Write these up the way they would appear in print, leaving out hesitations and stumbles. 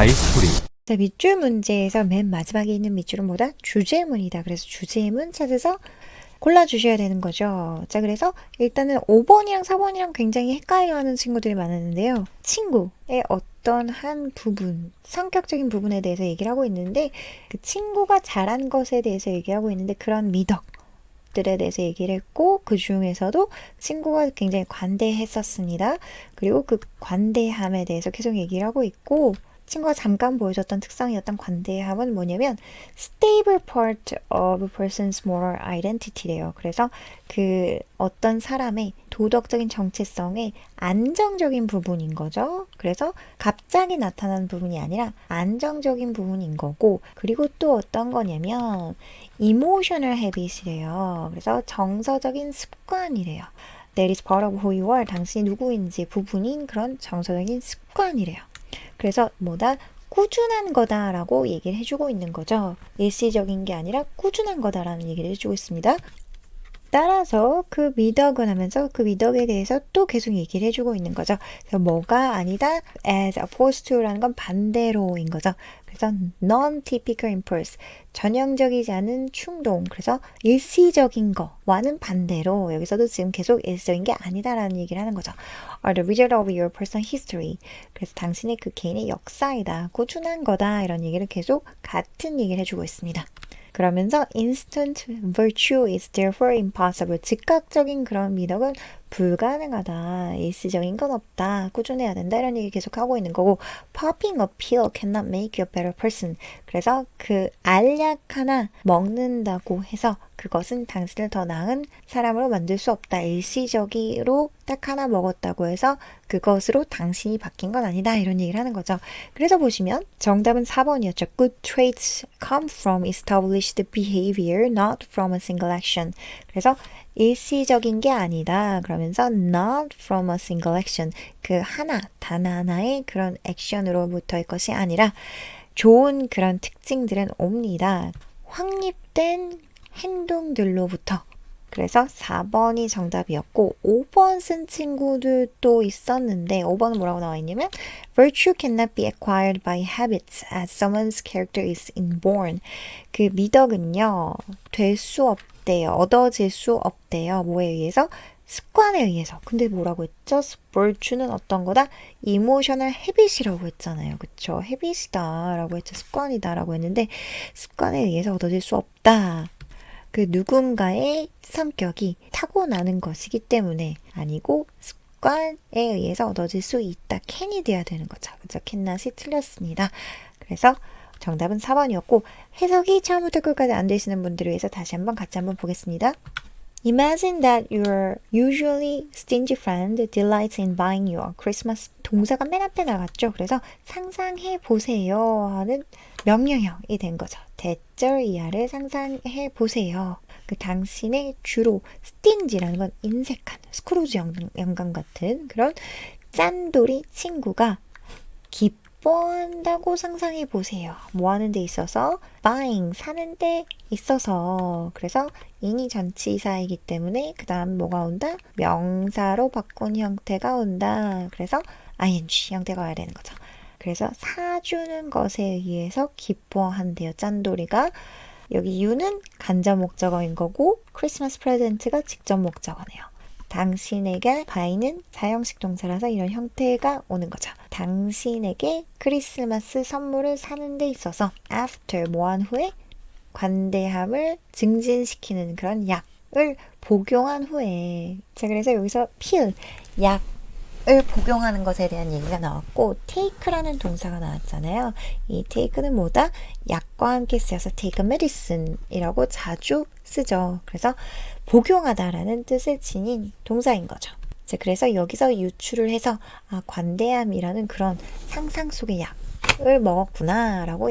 가이스토리. 자, 밑줄 문제에서 맨 마지막에 있는 밑줄은 뭐다? 주제문이다. 그래서 주제문 찾아서 골라주셔야 되는 거죠. 자, 그래서 일단은 5번이랑 4번이랑 굉장히 헷갈려하는 친구들이 많았는데요. 친구의 어떤 한 부분, 성격적인 부분에 대해서 얘기를 하고 있는데 그 친구가 잘한 것에 대해서 얘기하고 있는데 그런 미덕들에 대해서 얘기를 했고 그 중에서도 친구가 굉장히 관대했었습니다. 그리고 그 관대함에 대해서 계속 얘기를 하고 있고 친구가 잠깐 보여줬던 특성이었던 관대함은 뭐냐면 stable part of a person's moral identity래요. 그래서 그 어떤 사람의 도덕적인 정체성의 안정적인 부분인 거죠. 그래서 갑자기 나타난 부분이 아니라 안정적인 부분인 거고 그리고 또 어떤 거냐면 emotional habit이래요. 그래서 정서적인 습관이래요. That is part of who you are. 당신이 누구인지 부분인 그런 정서적인 습관이래요. 그래서 뭐다? 꾸준한 거다라고 얘기를 해주고 있는 거죠. 일시적인 게 아니라 꾸준한 거다라는 얘기를 해주고 있습니다. 따라서 그 미덕은 하면서 그 미덕에 대해서 또 계속 얘기를 해주고 있는 거죠. 그래서 뭐가 아니다? as opposed to라는 건 반대로인 거죠. 그래서 non-typical impulse, 전형적이지 않은 충동, 그래서 일시적인 거와는 반대로 여기서도 지금 계속 일시적인 게 아니다라는 얘기를 하는 거죠. are the result of your personal history. 그래서 당신의 그 개인의 역사이다, 꾸준한 거다 이런 얘기를 계속 같은 얘기를 해주고 있습니다. 그러면서 instant virtue is therefore impossible. 즉각적인 그런 미덕은 불가능하다. 일시적인 건 없다. 꾸준해야 된다. 이런 얘기 계속 하고 있는 거고 popping a pill cannot make you a better person. 그래서 그 알약 하나 먹는다고 해서 그것은 당신을 더 나은 사람으로 만들 수 없다. 일시적으로 딱 하나 먹었다고 해서 그것으로 당신이 바뀐 건 아니다. 이런 얘기를 하는 거죠. 그래서 보시면 정답은 4번이었죠. Good traits come from established behavior, not from a single action. 그래서 일시적인 게 아니다. 그러면서 not from a single action. 그 하나, 단 하나의 그런 액션으로부터의 것이 아니라 좋은 그런 특징들은 옵니다. 확립된 행동들로부터. 그래서 4번이 정답이었고 5번 쓴 친구들도 있었는데 5번은 뭐라고 나와 있냐면 Virtue cannot be acquired by habits as someone's character is inborn. 그 미덕은요. 될 수 없대요. 얻어질 수 없대요. 뭐에 의해서? 습관에 의해서. 근데 뭐라고 했죠? virtue는 어떤 거다? emotional habit이라고 했잖아요. 그쵸? habit이다 라고 했죠. 습관이다 라고 했는데 습관에 의해서 얻어질 수 없다. 그 누군가의 성격이 타고나는 것이기 때문에 아니고 습관에 의해서 얻어질 수 있다. can이 돼야 되는 거죠. 그죠? cannot이 틀렸습니다. 그래서 정답은 4번이었고 해석이 처음부터 끝까지 안 되시는 분들을 위해서 다시 한번 같이 한번 보겠습니다. Imagine that your usually stingy friend delights in buying you a Christmas. 동사가 맨 앞에 나갔죠. 그래서 상상해 보세요 하는 명령형이 된 거죠. 대절 이하를 상상해 보세요. 그 당신의 주로 stingy라는 건 인색한 스크루지 영감 같은 그런 짠돌이 친구가 기뻐한다고 상상해 보세요. 뭐 하는 데 있어서 buying 사는 데 있어서 그래서 인이 전치사이기 때문에 그 다음 뭐가 온다? 명사로 바꾼 형태가 온다. 그래서 ing 형태가 와야 되는 거죠. 그래서 사주는 것에 의해서 기뻐한대요. 짠돌이가. 여기 you는 간접 목적어인 거고 크리스마스 프레젠트가 직접 목적어네요. 당신에게 buy는 사형식 동사라서 이런 형태가 오는 거죠. 당신에게 크리스마스 선물을 사는 데 있어서 after 뭐한 후에 관대함을 증진시키는 그런 약을 복용한 후에 자 그래서 여기서 pill 약을 복용하는 것에 대한 얘기가 나왔고 take라는 동사가 나왔잖아요. 이 take는 뭐다? 약과 함께 쓰여서 take a medicine 이라고 자주 쓰죠. 그래서 복용하다라는 뜻을 지닌 동사인 거죠. 자, 그래서 여기서 유추를 해서 관대함이라는 그런 상상 속의 약을 먹었구나라고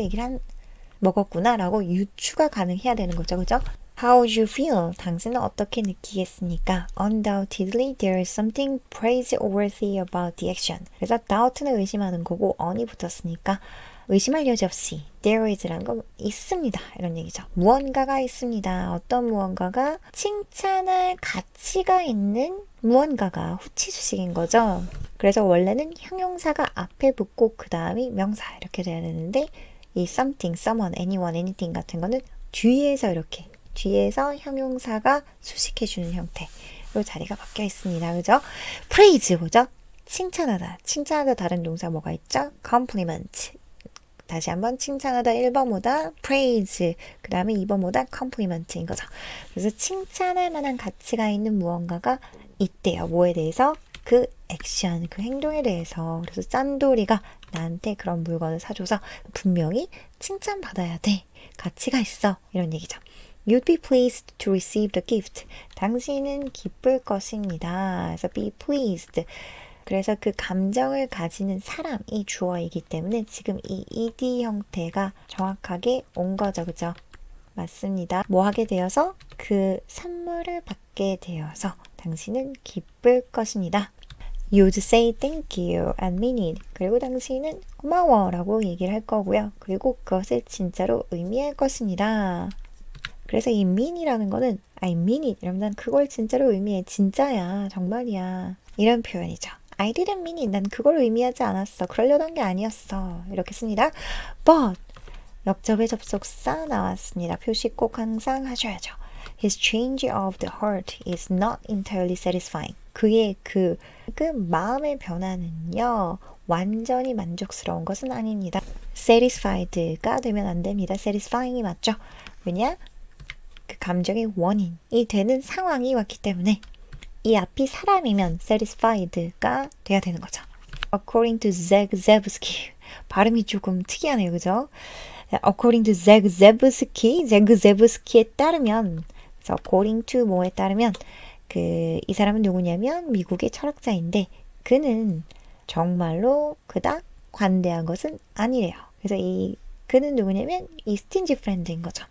먹었구나라고 유추가 가능해야 되는 거죠. 그죠? How would you feel? 당신은 어떻게 느끼겠습니까? Undoubtedly, there is something praiseworthy about the action. 그래서 doubt는 의심하는 거고 on이 붙었으니까 의심할 여지 없이 there is라는 건 있습니다. 이런 얘기죠. 무언가가 있습니다. 어떤 무언가가 칭찬할 가치가 있는 무언가가 후치수식인 거죠. 그래서 원래는 형용사가 앞에 붙고 그 다음이 명사 이렇게 돼야 되는데 이 something, someone, anyone, anything 같은 거는 뒤에서 이렇게 뒤에서 형용사가 수식해주는 형태로 자리가 바뀌어 있습니다. 그죠? praise 뭐죠? 칭찬하다. 칭찬하다 다른 동사 뭐가 있죠? compliment. 다시 한번 칭찬하다 1번보다 praise, 그 다음에 2번보다 compliment인 거죠. 그래서 칭찬할 만한 가치가 있는 무언가가 있대요. 뭐에 대해서? 그 액션, 그 행동에 대해서. 그래서 짠돌이가 나한테 그런 물건을 사줘서 분명히 칭찬받아야 돼. 가치가 있어. 이런 얘기죠. You'd be pleased to receive the gift. 당신은 기쁠 것입니다. 그래서 be pleased. 그래서 그 감정을 가지는 사람이 주어이기 때문에 지금 이 ed 형태가 정확하게 온 거죠. 그죠? 맞습니다. 뭐 하게 되어서 그 선물을 받게 되어서 당신은 기쁠 것입니다. You'd say thank you and mean it. 그리고 당신은 고마워 라고 얘기를 할 거고요. 그리고 그것을 진짜로 의미할 것입니다. 그래서 이 mean이라는 거는 I mean it. 이러면 난 그걸 진짜로 의미해. 진짜야. 정말이야. 이런 표현이죠. I didn't mean it. 난 그걸 의미하지 않았어. 그러려던 게 아니었어. 이렇게 씁니다. But 역접의 접속사 나왔습니다. 표시 꼭 항상 하셔야죠. His change of the heart is not entirely satisfying. 그의 그 마음의 변화는요. 완전히 만족스러운 것은 아닙니다. satisfied가 되면 안 됩니다. satisfying이 맞죠? 왜냐? 그 감정의 원인이 되는 상황이 왔기 때문에 이 앞이 사람이면 satisfied가 돼야 되는 거죠. According to Zagzebski. 발음이 조금 특이하네요. 그죠? According to Zagzebski에 따르면 그래서 according to 뭐에 따르면 이 사람은 누구냐면 미국의 철학자인데 그는 정말로 그닥 관대한 것은 아니래요. 그래서 그는 누구냐면 이 스틴지 프렌드인 거죠.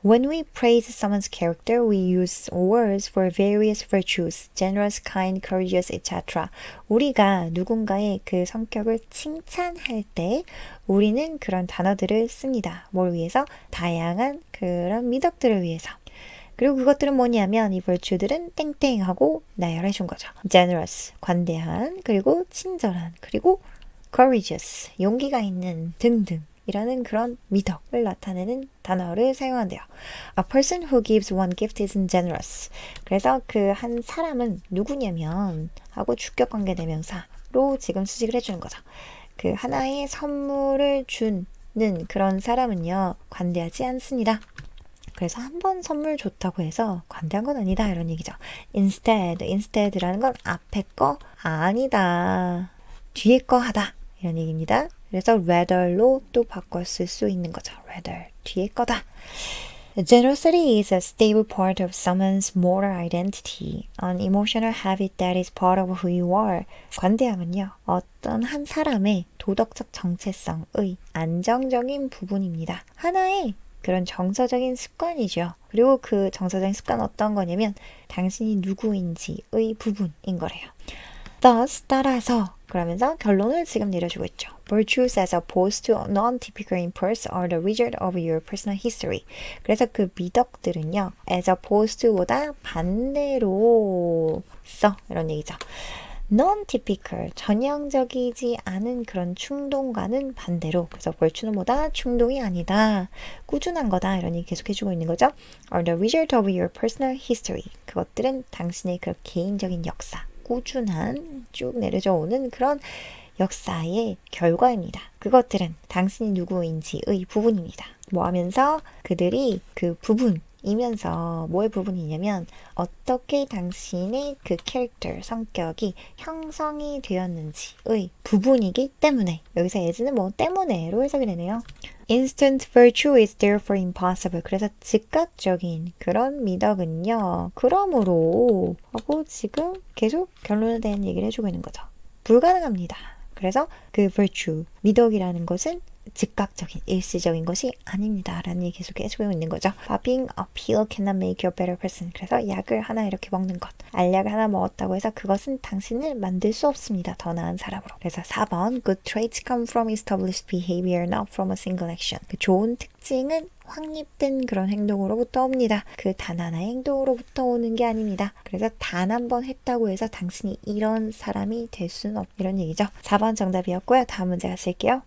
When we praise someone's character, we use words for various virtues, generous, kind, courageous, etc. 우리가 누군가의 그 성격을 칭찬할 때 우리는 그런 단어들을 씁니다. 뭘 위해서? 다양한 그런 미덕들을 위해서. 그리고 그것들은 뭐냐면 이 virtue들은 땡땡하고 나열해 준 거죠. generous, 관대한, 그리고 친절한, 그리고 courageous, 용기가 있는 등등. 이라는 그런 미덕을 나타내는 단어를 사용한대요. A person who gives one gift isn't generous. 그래서 그 한 사람은 누구냐면 하고 주격관계 대명사로 지금 수식을 해주는 거죠. 그 하나의 선물을 주는 그런 사람은요. 관대하지 않습니다. 그래서 한 번 선물 줬다고 해서 관대한 건 아니다 이런 얘기죠. Instead라는 건 앞에 거 아니다. 뒤에 거 하다 이런 얘기입니다. 그래서 rather로 또 바꿨을 수 있는 거죠. rather, 뒤에 거다. Generosity is a stable part of someone's moral identity, an emotional habit that is part of who you are. 관대함은요, 어떤 한 사람의 도덕적 정체성의 안정적인 부분입니다. 하나의 그런 정서적인 습관이죠. 그리고 그 정서적인 습관은 어떤 거냐면 당신이 누구인지의 부분인 거래요. Thus, 따라서 그러면서 결론을 지금 내려주고 있죠. Virtues as opposed to non-typical impulse are the result of your personal history. 그래서 그 미덕들은요. as opposed to보다 반대로 써. 이런 얘기죠. non-typical, 전형적이지 않은 그런 충동과는 반대로 그래서 virtue는 뭐다? 충동이 아니다. 꾸준한 거다. 이런 얘기 계속 해주고 있는 거죠. are the result of your personal history. 그것들은 당신의 그 개인적인 역사. 꾸준한 쭉 내려져 오는 그런 역사의 결과입니다. 그것들은 당신이 누구인지의 부분입니다. 뭐 하면서 그들이 그 부분이면서 뭐의 부분이냐면 어떻게 당신의 그 캐릭터, 성격이 형성이 되었는지의 부분이기 때문에 여기서 as는 뭐 때문에로 해석이 되네요. Instant virtue is therefore impossible. 그래서 즉각적인 그런 미덕은요. 그러므로 하고 지금 계속 결론에 대한 얘기를 해주고 있는 거죠. 불가능합니다. 그래서 그 virtue, 미덕이라는 것은 즉각적인 일시적인 것이 아닙니다. 라는 얘기 계속 해주고 있는 거죠. Popping a pill cannot make you a better person. 그래서 약을 하나 이렇게 먹는 것, 알약을 하나 먹었다고 해서 그것은 당신을 만들 수 없습니다. 더 나은 사람으로. 그래서 4번 Good traits come from established behavior, not from a single action. 그 좋은 특징은 확립된 그런 행동으로부터 옵니다. 그 단 하나의 행동으로부터 오는 게 아닙니다. 그래서 단 한 번 했다고 해서 당신이 이런 사람이 될 수는 없 이런 얘기죠. 4번 정답이었고요. 다음 문제 가실게요.